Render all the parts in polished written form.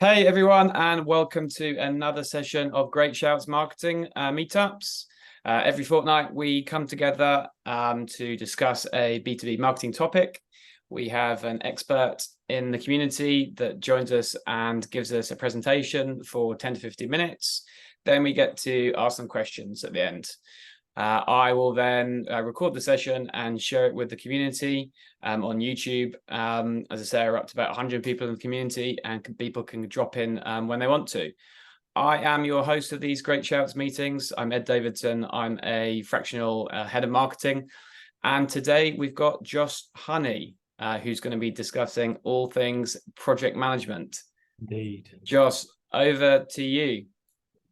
Hey everyone, and welcome to another session of Great Shouts Marketing Meetups. Every fortnight, we come together to discuss a B2B marketing topic. We have an expert in the community that joins us and gives us a presentation for 10 to 15 minutes. Then we get to ask some questions at the end. I will then record the session and share it with the community on YouTube. As I say, we're up to about 100 people in the community, and people can drop in when they want to. I am your host of these Great Shouts meetings. I'm Ed Davidson. I'm a fractional head of marketing. And today we've got Josh Honey, who's going to be discussing all things project management. Indeed. Josh, over to you.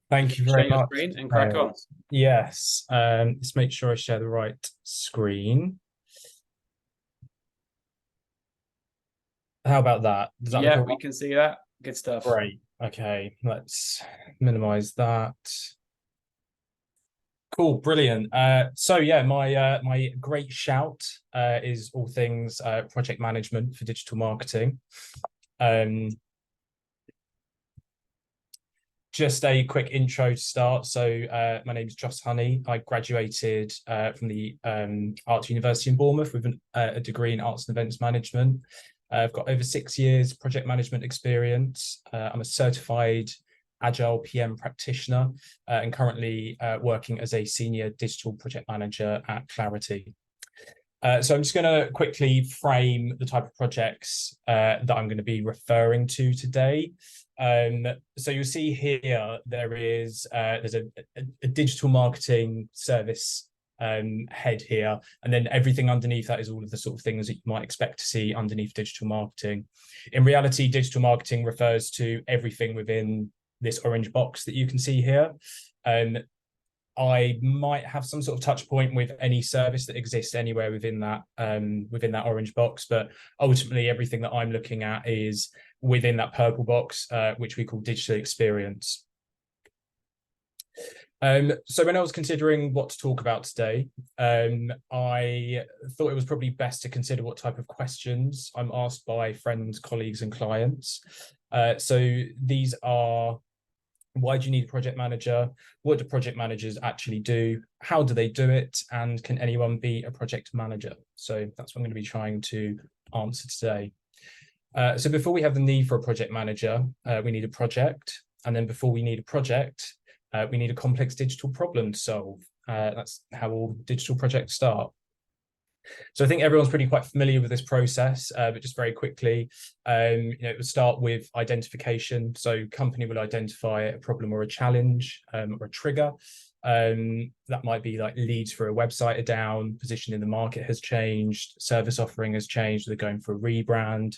Thank you very much. Screen and crack on. Yes. Let's make sure I share the right screen. How about that? Does that Yeah, look we can see that. Good stuff. Great. Okay, let's minimize that. Cool, brilliant. So yeah, my great shout is all things project management for digital marketing. Just a quick intro to start. So my name is Josh Honey. I graduated from the Arts University in Bournemouth with a degree in Arts and Events Management. I've got over 6 years project management experience. I'm a certified Agile PM practitioner and currently working as a senior digital project manager at Clarity. So I'm just going to quickly frame the type of projects that I'm going to be referring to today. So you'll see here there's a digital marketing service head here, and then everything underneath that is all of the sort of things that you might expect to see underneath digital marketing. In reality, digital marketing refers to everything within this orange box that you can see here. I might have some sort of touch point with any service that exists anywhere within that orange box, but ultimately everything that I'm looking at is within that purple box, which we call digital experience. So when I was considering what to talk about today, I thought it was probably best to consider what type of questions I'm asked by friends, colleagues, and clients. So these are: why do you need a project manager? What do project managers actually do? How do they do it? And can anyone be a project manager? So that's what I'm going to be trying to answer today. So before we have the need for a project manager, we need a project. And then before we need a project, we need a complex digital problem to solve. That's how all digital projects start. So I think everyone's quite familiar with this process, but just very quickly, it would start with identification. So company will identify a problem or a challenge or a trigger. That might be like leads for a website are down, position in the market has changed, service offering has changed, they're going for a rebrand.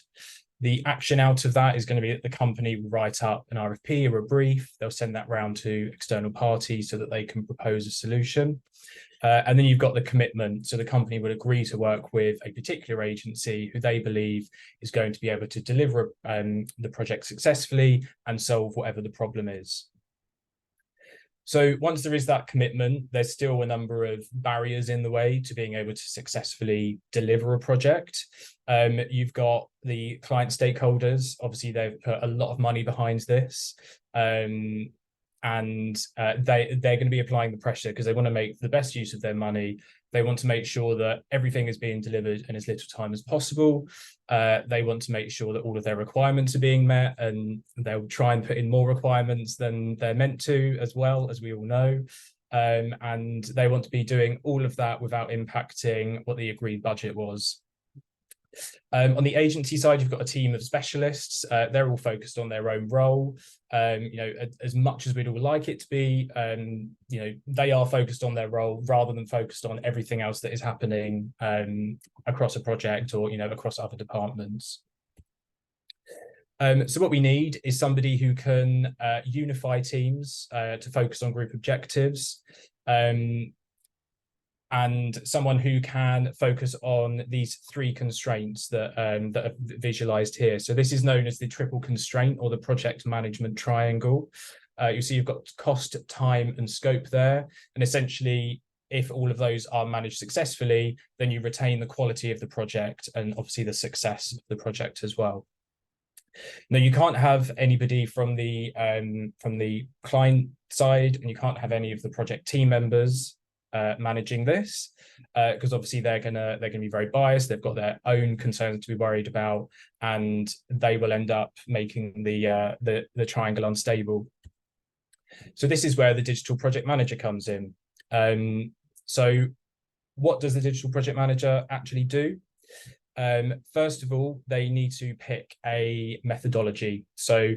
The action out of that is going to be that the company will write up an RFP or a brief. They'll send that round to external parties so that they can propose a solution. And then you've got the commitment. So the company will agree to work with a particular agency who they believe is going to be able to deliver the project successfully and solve whatever the problem is. So once there is that commitment, there's still a number of barriers in the way to being able to successfully deliver a project. You've got the client stakeholders. Obviously, they've put a lot of money behind this. And they're going to be applying the pressure because they want to make the best use of their money. They want to make sure that everything is being delivered in as little time as possible. They want to make sure that all of their requirements are being met, and they'll try and put in more requirements than they're meant to, as well, as we all know. And they want to be doing all of that without impacting what the agreed budget was. On the agency side, you've got a team of specialists. They're all focused on their own role. As much as we'd all like it to be, they are focused on their role rather than focused on everything else that is happening across a project or across other departments. So what we need is somebody who can unify teams to focus on group objectives. And someone who can focus on these three constraints that are visualized here. So this is known as the triple constraint or the project management triangle. You see you've got cost, time, and scope there. And essentially, if all of those are managed successfully, then you retain the quality of the project and obviously the success of the project as well. Now, you can't have anybody from the client side, and you can't have any of the project team members managing this, because obviously they're gonna be very biased. They've got their own concerns to be worried about, and they will end up making the triangle unstable. So this is where the digital project manager comes in. So what does the digital project manager actually do? First of all, they need to pick a methodology. So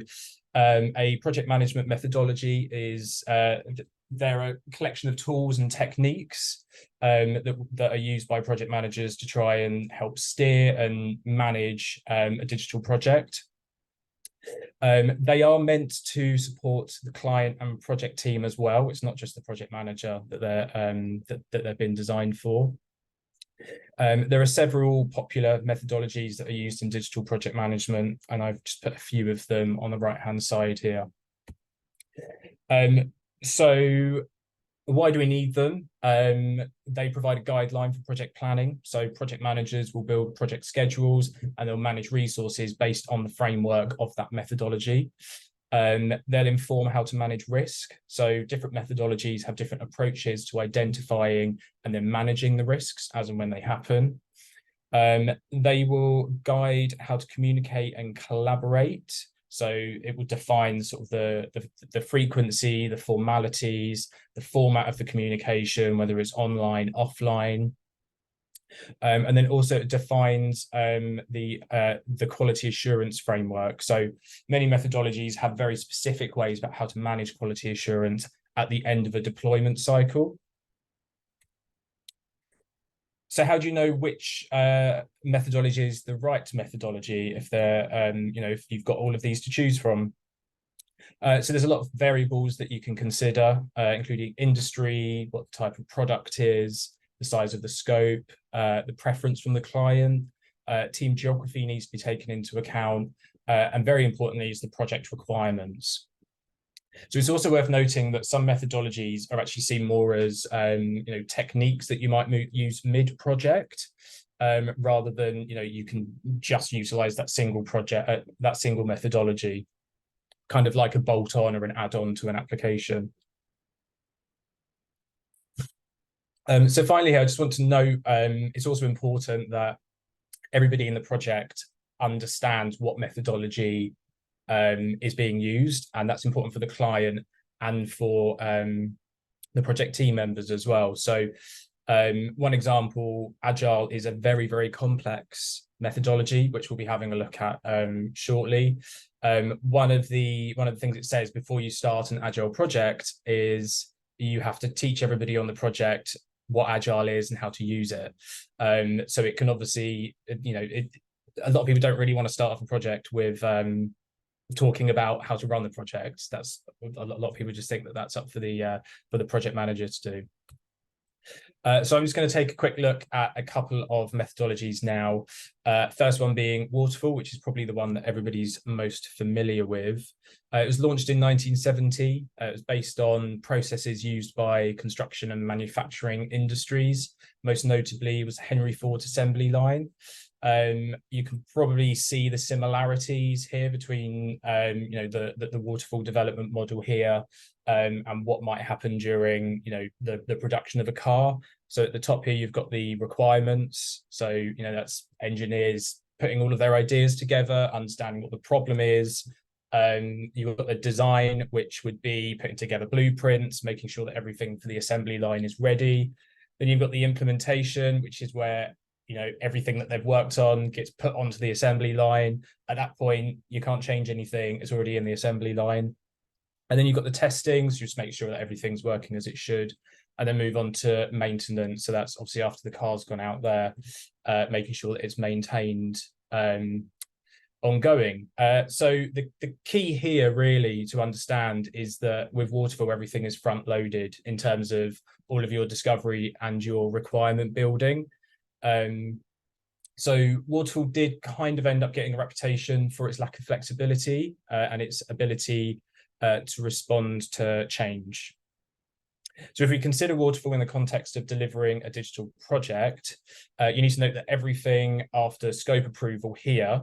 a project management methodology is they're a collection of tools and techniques that are used by project managers to try and help steer and manage a digital project. They are meant to support the client and project team as well. It's not just the project manager that they've been designed for. There are several popular methodologies that are used in digital project management, and I've just put a few of them on the right-hand side here. So why do we need them? They provide a guideline for project planning. So project managers will build project schedules and they'll manage resources based on the framework of that methodology. They'll inform how to manage risk. So different methodologies have different approaches to identifying and then managing the risks as and when they happen. They will guide how to communicate and collaborate. So it will define sort of the frequency, the formalities, the format of the communication, whether it's online, offline. And then also it defines the quality assurance framework. So many methodologies have very specific ways about how to manage quality assurance at the end of a deployment cycle. So how do you know which methodology is the right methodology if they're, if you've got all of these to choose from? So there's a lot of variables that you can consider, including industry, what the type of product is, the size of the scope, the preference from the client, team geography needs to be taken into account, and very importantly is the project requirements. So it's also worth noting that some methodologies are actually seen more as techniques that you might use mid-project, rather than you can just utilize that single project, that single methodology, kind of like a bolt-on or an add-on to an application. So finally, I just want to note it's also important that everybody in the project understands what methodology is being used, and that's important for the client and for the project team members as well. So one example, Agile is a very, very complex methodology, which we'll be having a look at shortly. One of the things it says before you start an Agile project is you have to teach everybody on the project what Agile is and how to use it. So it can obviously, a lot of people don't really want to start off a project with talking about how to run the project. That's a lot of people just think that that's up for the project manager to do. So I'm just going to take a quick look at a couple of methodologies now. First one being Waterfall, which is probably the one that everybody's most familiar with. It was launched in 1970. It was based on processes used by construction and manufacturing industries. Most notably was Henry Ford assembly line. You can probably see the similarities here between the waterfall development model here and what might happen during the production of a car. So at the top here you've got the requirements, so that's engineers putting all of their ideas together, understanding what the problem is. You've got the design, which would be putting together blueprints, making sure that everything for the assembly line is ready. Then you've got the implementation, which is where everything that they've worked on gets put onto the assembly line. At that point, you can't change anything. It's already in the assembly line. And then you've got the testing, so just make sure that everything's working as it should. And then move on to maintenance. So that's obviously after the car's gone out there, making sure that it's maintained ongoing. So the key here really to understand is that with Waterfall, everything is front loaded in terms of all of your discovery and your requirement building. So Waterfall did kind of end up getting a reputation for its lack of flexibility and its ability to respond to change. So if we consider Waterfall in the context of delivering a digital project, you need to note that everything after scope approval here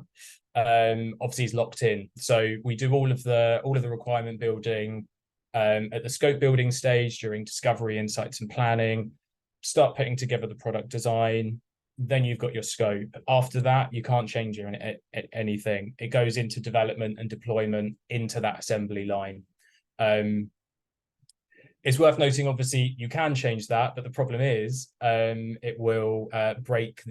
obviously is locked in. So we do all of the requirement building at the scope building stage during discovery, insights, and planning. Start putting together the product design. Then you've got your scope. After that, you can't change anything. It goes into development and deployment into that assembly line. It's worth noting, obviously, you can change that, but the problem is it will break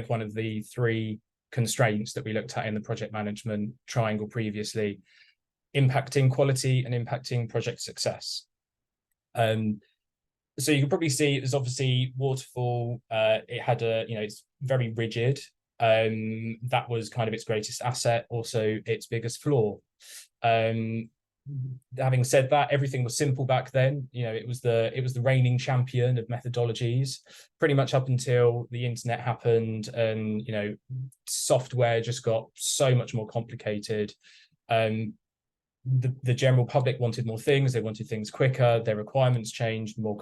one of the three constraints that we looked at in the project management triangle previously, impacting quality and impacting project success. So you can probably see there's obviously waterfall. It had it's very rigid. That was kind of its greatest asset, also its biggest flaw. Having said that, everything was simple back then. It was the reigning champion of methodologies, pretty much up until the internet happened, and software just got so much more complicated. The general public wanted more things. They wanted things quicker. Their requirements changed more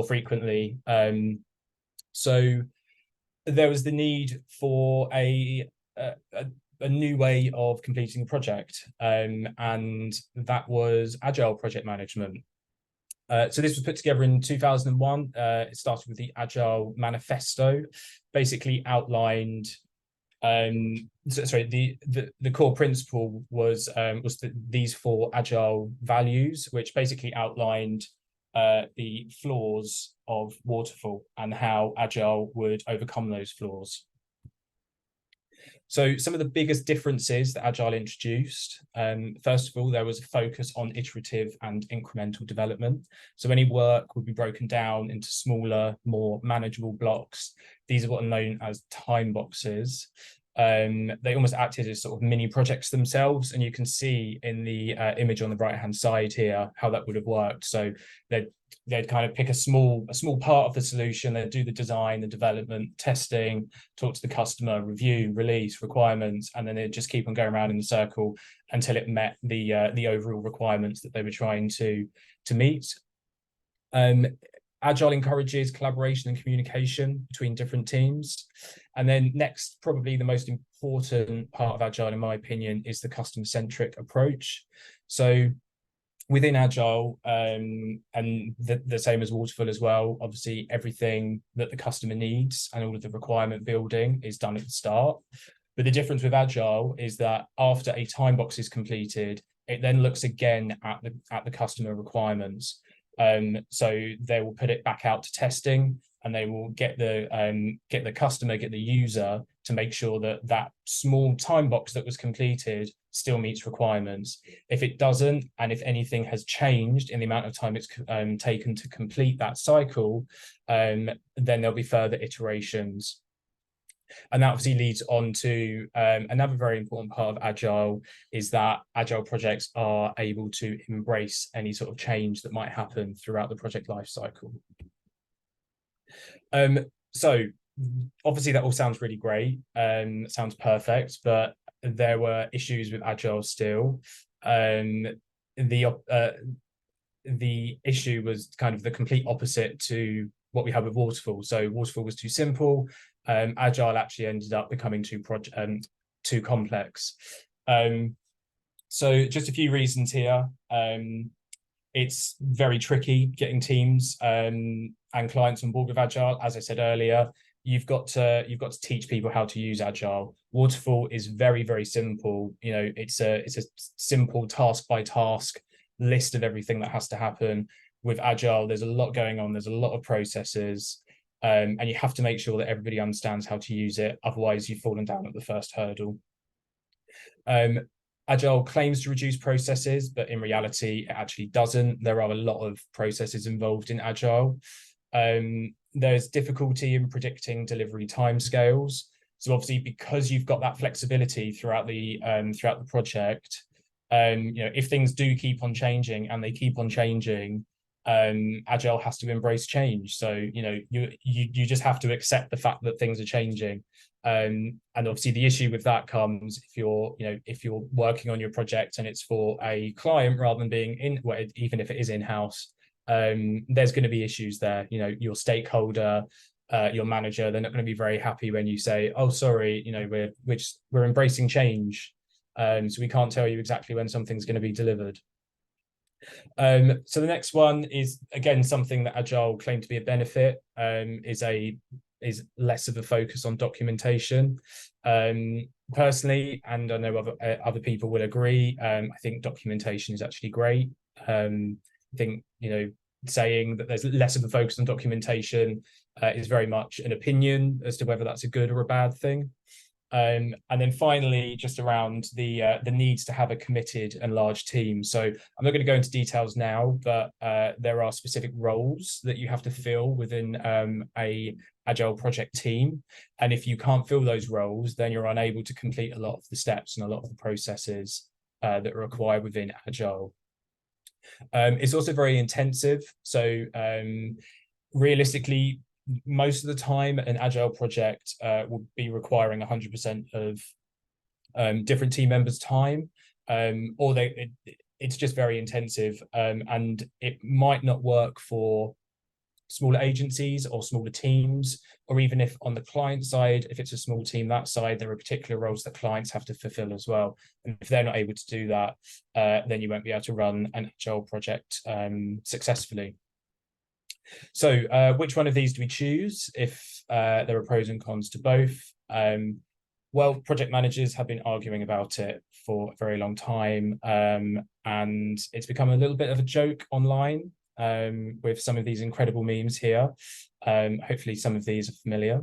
frequently. So there was the need for a new way of completing a project, and that was agile project management. So this was put together in 2001. It started with the Agile Manifesto, basically outlined. The core principle was these four agile values, which basically outlined the flaws of waterfall and how agile would overcome those flaws. So some of the biggest differences that Agile introduced, first of all, there was a focus on iterative and incremental development. So any work would be broken down into smaller, more manageable blocks. These are what are known as time boxes. They almost acted as sort of mini projects themselves, and you can see in the image on the right-hand side here how that would have worked. So they'd kind of pick a small part of the solution. They'd do the design, the development, testing, talk to the customer, review, release, requirements, and then they'd just keep on going around in the circle until it met the overall requirements that they were trying to meet. Agile encourages collaboration and communication between different teams. And then next, probably the most important part of Agile, in my opinion, is the customer-centric approach. So within Agile, and the same as Waterfall as well, obviously everything that the customer needs and all of the requirement building is done at the start. But the difference with Agile is that after a time box is completed, it then looks again at the customer requirements. So they will put it back out to testing, and they will get the customer, get the user to make sure that that small time box that was completed still meets requirements. If it doesn't, and if anything has changed in the amount of time it's taken to complete that cycle, then there'll be further iterations. And that obviously leads on to another very important part of Agile, is that Agile projects are able to embrace any sort of change that might happen throughout the project lifecycle. So obviously that all sounds really great, sounds perfect, but there were issues with Agile still. The issue was kind of the complete opposite to what we had with Waterfall. So Waterfall was too simple. Agile actually ended up becoming too complex. So just a few reasons here. It's very tricky getting teams and clients on board with Agile. As I said earlier, you've got to teach people how to use Agile. Waterfall is very, very simple. It's a simple task by task list of everything that has to happen. With Agile, there's a lot going on. There's a lot of processes. And you have to make sure that everybody understands how to use it. Otherwise, you've fallen down at the first hurdle. Agile claims to reduce processes, but in reality, it actually doesn't. There are a lot of processes involved in Agile. There's difficulty in predicting delivery timescales. So obviously, because you've got that flexibility throughout the project, if things do keep on changing, and they keep on changing, Agile has to embrace change. So you just have to accept the fact that things are changing. And obviously the issue with that comes if you're working on your project and it's for a client rather than being even if it is in-house, there's going to be issues there. Your stakeholder your manager, they're not going to be very happy when you say, "Oh, sorry, we're embracing change, so we can't tell you exactly when something's going to be delivered." So the next one is again something that Agile claimed to be a benefit, is less of a focus on documentation. Personally, and I know other people will agree, I think documentation is actually great. I think saying that there's less of a focus on documentation is very much an opinion as to whether that's a good or a bad thing. And then finally, just around the needs to have a committed and large team. So I'm not going to go into details now, but there are specific roles that you have to fill within a Agile project team. And if you can't fill those roles, then you're unable to complete a lot of the steps and a lot of the processes that are required within Agile. It's also very intensive. So realistically, most of the time, an Agile project will be requiring 100% of different team members' time, or it's just very intensive, and it might not work for smaller agencies or smaller teams, or even if on the client side, if it's a small team that side, there are particular roles that clients have to fulfill as well. And if they're not able to do that, then you won't be able to run an Agile project successfully. So which one of these do we choose if there are pros and cons to both? Well, project managers have been arguing about it for a very long time, and it's become a little bit of a joke online with some of these incredible memes here. Hopefully some of these are familiar.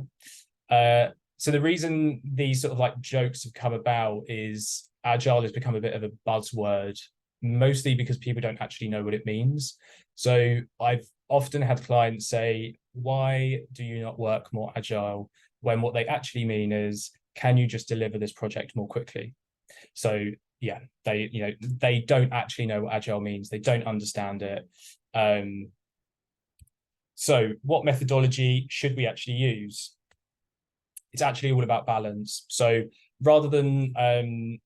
So the reason these sort of like jokes have come about is Agile has become a bit of a buzzword, mostly because people don't actually know what it means. So I've often had clients say, "Why do you not work more Agile?" when what they actually mean is, "Can you just deliver this project more quickly?" So yeah, they don't actually know what Agile means. They don't understand it. So what methodology should we actually use? It's actually all about balance. So rather than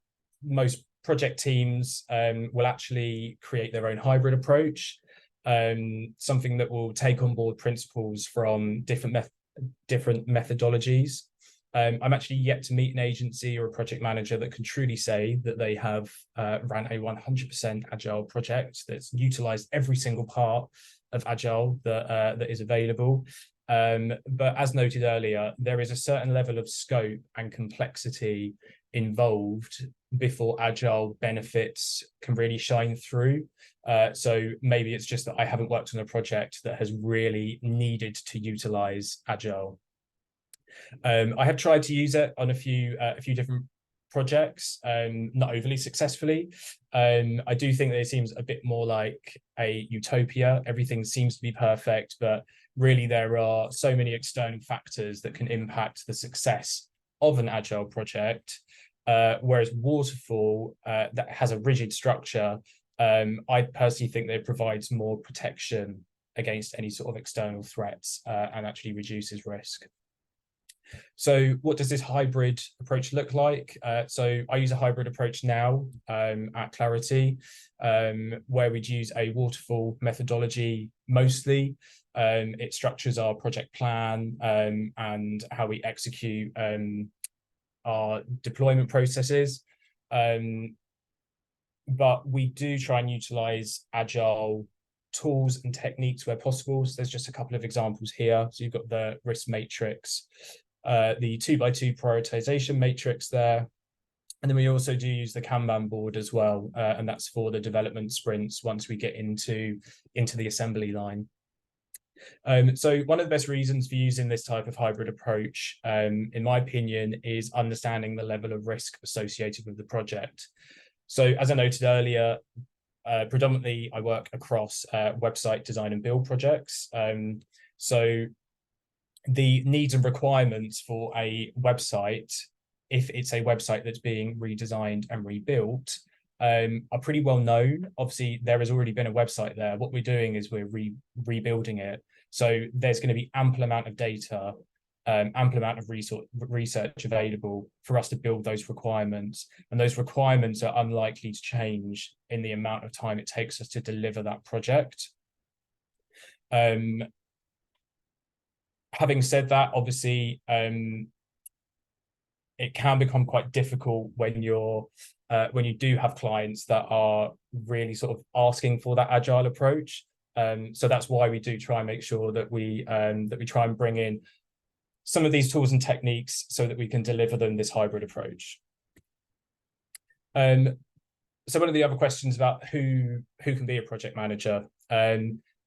most project teams will actually create their own hybrid approach, something that will take on board principles from different methodologies. I'm actually yet to meet an agency or a project manager that can truly say that they have ran a 100% Agile project that's utilized every single part of Agile that is available. But as noted earlier, there is a certain level of scope and complexity involved before Agile benefits can really shine through. So maybe it's just that I haven't worked on a project that has really needed to utilize Agile. I have tried to use it on a few different projects, not overly successfully. I do think that it seems a bit more like a utopia. Everything seems to be perfect, but really there are so many external factors that can impact the success of an Agile project. Whereas Waterfall, that has a rigid structure, I personally think that it provides more protection against any sort of external threats and actually reduces risk. So what does this hybrid approach look like? So I use a hybrid approach now at Clarity, where we'd use a waterfall methodology mostly. It structures our project plan and how we execute our deployment processes. But we do try and utilize Agile tools and techniques where possible. So there's just a couple of examples here. So you've got the risk matrix, the 2x2 prioritization matrix there. And then we also do use the Kanban board as well. And that's for the development sprints once we get into the assembly line. So one of the best reasons for using this type of hybrid approach, in my opinion, is understanding the level of risk associated with the project. So as I noted earlier, predominantly I work across website design and build projects. So the needs and requirements for a website, if it's a website that's being redesigned and rebuilt, are pretty well known. Obviously, there has already been a website there. What we're doing is we're rebuilding it. So there's going to be ample amount of data, ample amount of research available for us to build those requirements. And those requirements are unlikely to change in the amount of time it takes us to deliver that project. Having said that, obviously, it can become quite difficult when you do have clients that are really sort of asking for that agile approach. So that's why we do try and make sure that we try and bring in some of these tools and techniques so that we can deliver them this hybrid approach. So one of the other questions about who can be a project manager.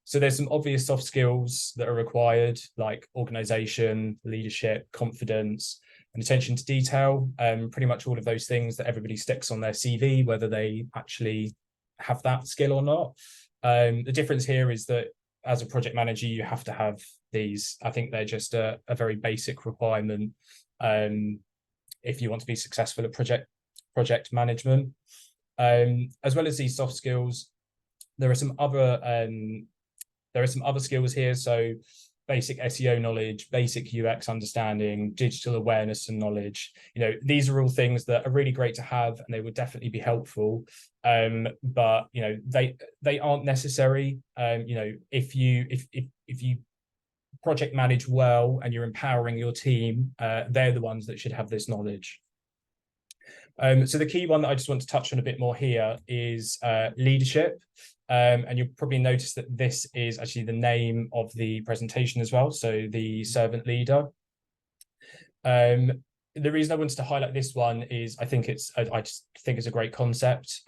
So there's some obvious soft skills that are required, like organization, leadership, confidence, and attention to detail. Pretty much all of those things that everybody sticks on their CV, whether they actually have that skill or not. The difference here is that as a project manager, you have to have these. I think they're just a very basic requirement if you want to be successful at project management. As well as these soft skills, there are some other skills here. So basic SEO knowledge, basic UX understanding, digital awareness and knowledge. These are all things that are really great to have, and they would definitely be helpful. But they aren't necessary. If you project manage well and you're empowering your team, they're the ones that should have this knowledge. So the key one that I just want to touch on a bit more here is leadership. And you'll probably notice that this is actually the name of the presentation as well. So the servant leader. The reason I wanted to highlight this one is I just think it's a great concept.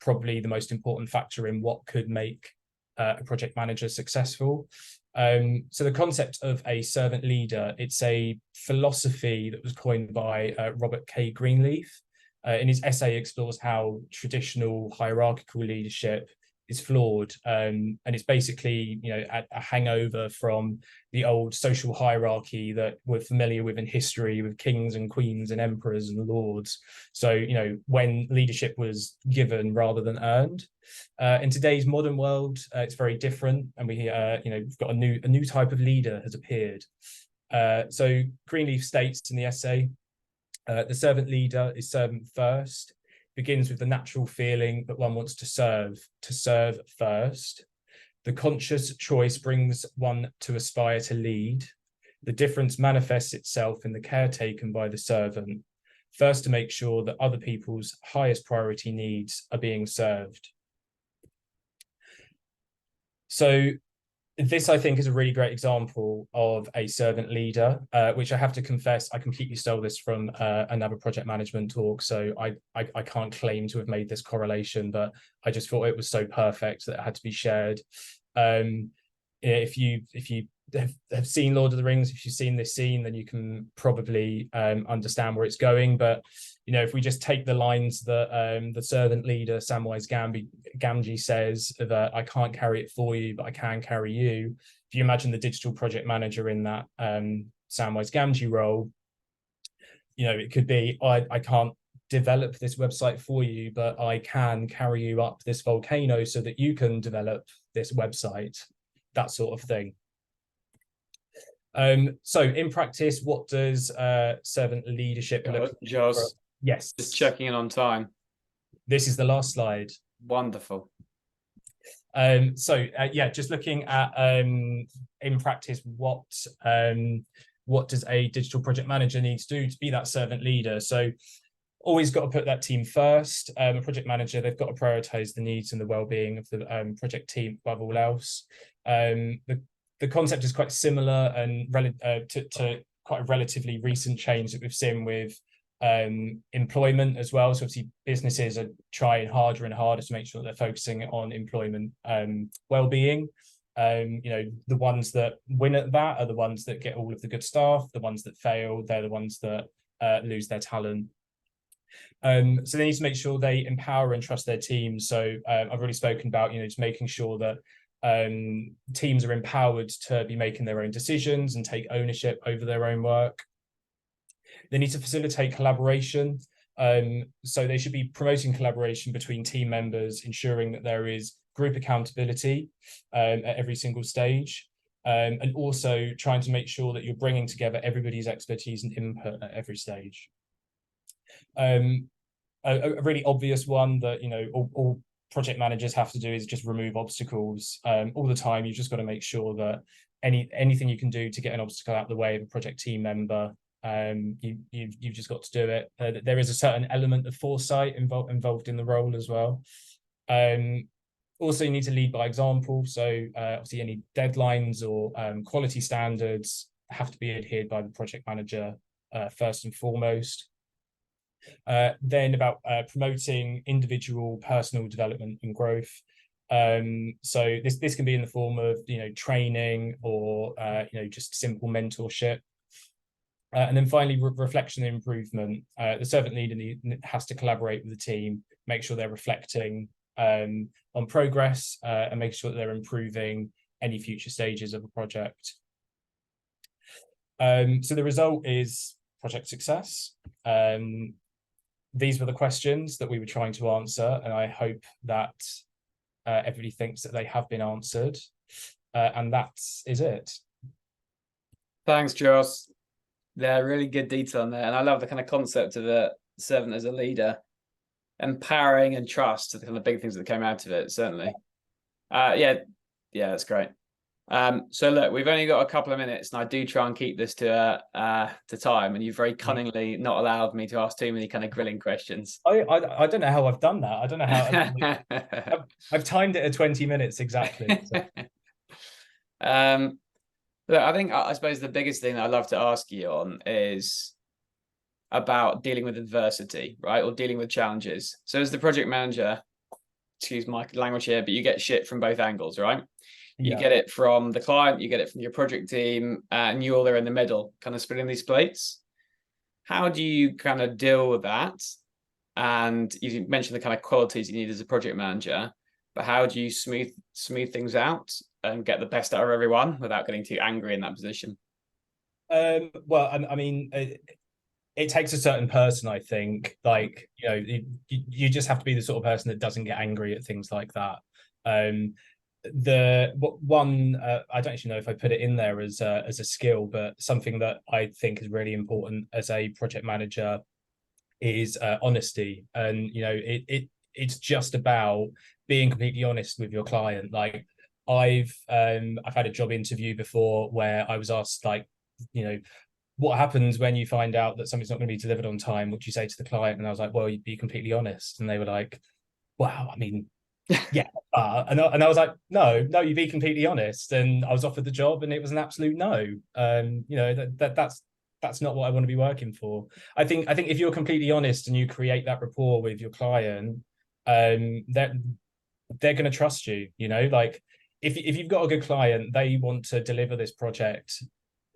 Probably the most important factor in what could make a project manager successful. So the concept of a servant leader, it's a philosophy that was coined by Robert K. Greenleaf. In his essay, explores how traditional hierarchical leadership is flawed, and it's basically a hangover from the old social hierarchy that we're familiar with in history, with kings and queens and emperors and lords. So when leadership was given rather than earned. In today's modern world, it's very different, and we've got a new type of leader has appeared. So Greenleaf states in the essay, the servant leader is servant first, begins with the natural feeling that one wants to serve first. The conscious choice brings one to aspire to lead. The difference manifests itself in the care taken by the servant, first to make sure that other people's highest priority needs are being served. So this, I think, is a really great example of a servant leader, which I have to confess, I completely stole this from another project management talk. So I can't claim to have made this correlation, but I just thought it was so perfect that it had to be shared. If you have seen Lord of the Rings, if you've seen this scene, then you can probably understand where it's going. But if we just take the lines that the servant leader Samwise Gamgee says that I can't carry it for you, but I can carry you. If you imagine the digital project manager in that Samwise Gamgee role, it could be I can't develop this website for you, but I can carry you up this volcano so that you can develop this website, that sort of thing. So in practice, what does servant leadership look like? Giles, yes, just checking in on time. This is the last slide. Wonderful. Just looking at in practice, what does a digital project manager need to do to be that servant leader? So always got to put that team first. A project manager, they've got to prioritize the needs and the well-being of the project team above all else. The concept is quite similar and to quite a relatively recent change that we've seen with employment as well. So obviously businesses are trying harder and harder to make sure they're focusing on employment well-being. The ones that win at that are the ones that get all of the good staff. The ones that fail, they're the ones that lose their talent. So they need to make sure they empower and trust their teams. So I've already spoken about just making sure that teams are empowered to be making their own decisions and take ownership over their own work. They need to facilitate collaboration. So they should be promoting collaboration between team members, ensuring that there is group accountability at every single stage, and also trying to make sure that you're bringing together everybody's expertise and input at every stage. A really obvious one that all project managers have to do is just remove obstacles all the time. You've just got to make sure that anything you can do to get an obstacle out of the way of a project team member, you've just got to do it. There is a certain element of foresight involved in the role as well. Also, you need to lead by example. So obviously any deadlines or quality standards have to be adhered by the project manager first and foremost. Then about promoting individual personal development and growth. So this can be in the form of, training or, just simple mentorship. And then finally, reflection and improvement. The servant leader has to collaborate with the team, make sure they're reflecting on progress and make sure that they're improving any future stages of a project. So the result is project success. These were the questions that we were trying to answer, and I hope that everybody thinks that they have been answered. And that is it. Thanks, Joss. Yeah, really good detail on there. And I love the kind of concept of a servant as a leader. Empowering and trust are the kind of big things that came out of it, certainly. Yeah, that's great. So look, we've only got a couple of minutes, and I do try and keep this to time, and you've very cunningly not allowed me to ask too many kind of grilling questions. I don't know how I've done that. I don't know how I've timed it at 20 minutes exactly. So. Look, I suppose the biggest thing that I'd love to ask you on is about dealing with adversity, right? Or dealing with challenges. So as the project manager, excuse my language here, but you get shit from both angles, right? You get it from the client, you get it from your project team, and you're there in the middle, kind of spinning these plates. How do you kind of deal with that? And you mentioned the kind of qualities you need as a project manager, but how do you smooth things out and get the best out of everyone without getting too angry in that position? Well, I mean, it takes a certain person, I think. Like, you just have to be the sort of person that doesn't get angry at things like that. I don't actually know if I put it in there as a skill, but something that I think is really important as a project manager is honesty. And it's just about being completely honest with your client. Like I've had a job interview before where I was asked, like, what happens when you find out that something's not going to be delivered on time? What do you say to the client? And I was like, well, you'd be completely honest. And they were like, wow, I mean, yeah. And I was like, no, you be completely honest. And I was offered the job, and it was an absolute no. That's not what I want to be working for. I think if you're completely honest and you create that rapport with your client, they're going to trust you. Like if you've got a good client, they want to deliver this project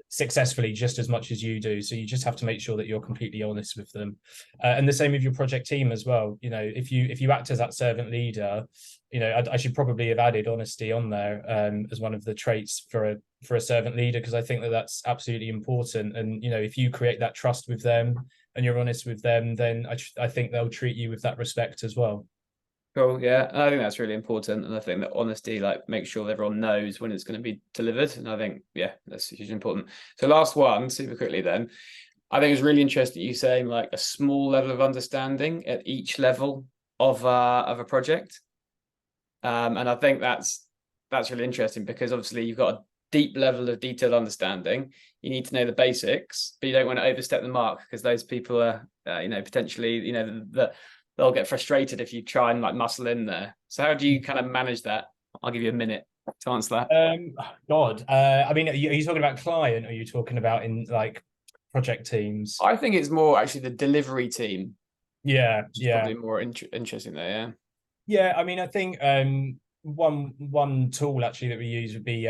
successfully just as much as you do. So you just have to make sure that you're completely honest with them. And the same with your project team as well. If you act as that servant leader, I should probably have added honesty on there as one of the traits for a servant leader, because I think that that's absolutely important. And if you create that trust with them and you're honest with them, then I think they'll treat you with that respect as well. Cool. Yeah, I think that's really important, and I think that honesty, like, make sure that everyone knows when it's going to be delivered, and I think that's hugely important. So last one, super quickly then, I think it's really interesting you saying like a small level of understanding at each level of a project, and I think that's really interesting, because obviously you've got a deep level of detailed understanding. You need to know the basics, but you don't want to overstep the mark, because those people are potentially they'll get frustrated if you try and like muscle in there. So how do you kind of manage that? I'll give you a minute to answer that. I mean, are you talking about client, or are you talking about in like project teams? I think it's more actually the delivery team. Yeah. Probably more interesting there. Yeah, I mean, I think one tool actually that we use would be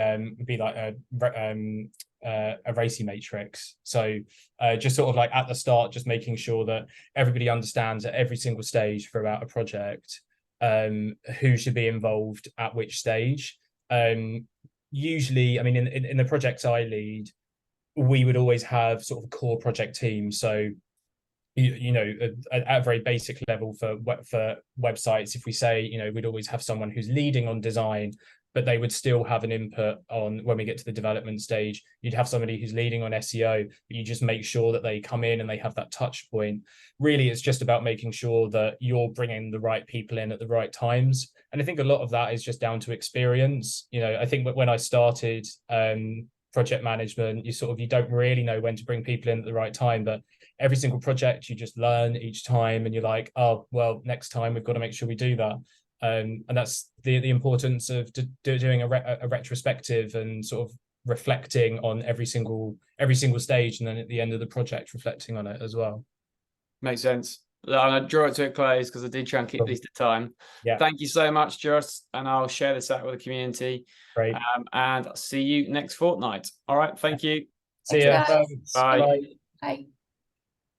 like a RACI matrix. So just sort of like at the start, just making sure that everybody understands at every single stage throughout a project who should be involved at which stage. Usually, I mean, in the projects I lead, we would always have sort of a core project team. So at a very basic level for websites, if we say we'd always have someone who's leading on design, but they would still have an input on when we get to the development stage. You'd have somebody who's leading on SEO, but you just make sure that they come in and they have that touch point. Really, it's just about making sure that you're bringing the right people in at the right times. And I think a lot of that is just down to experience. I think when I started project management, you don't really know when to bring people in at the right time, but every single project you just learn each time, and you're like, oh, well, next time we've got to make sure we do that. And that's the importance of doing a retrospective and sort of reflecting on every single stage, and then at the end of the project reflecting on it as well. Makes sense. I'm going to draw it to a close because I did try and keep these to time. Yeah. Thank you so much, Joss, and I'll share this out with the community. Great. And I'll see you next fortnight. All right. Thank you. See you. Bye. Bye. Bye.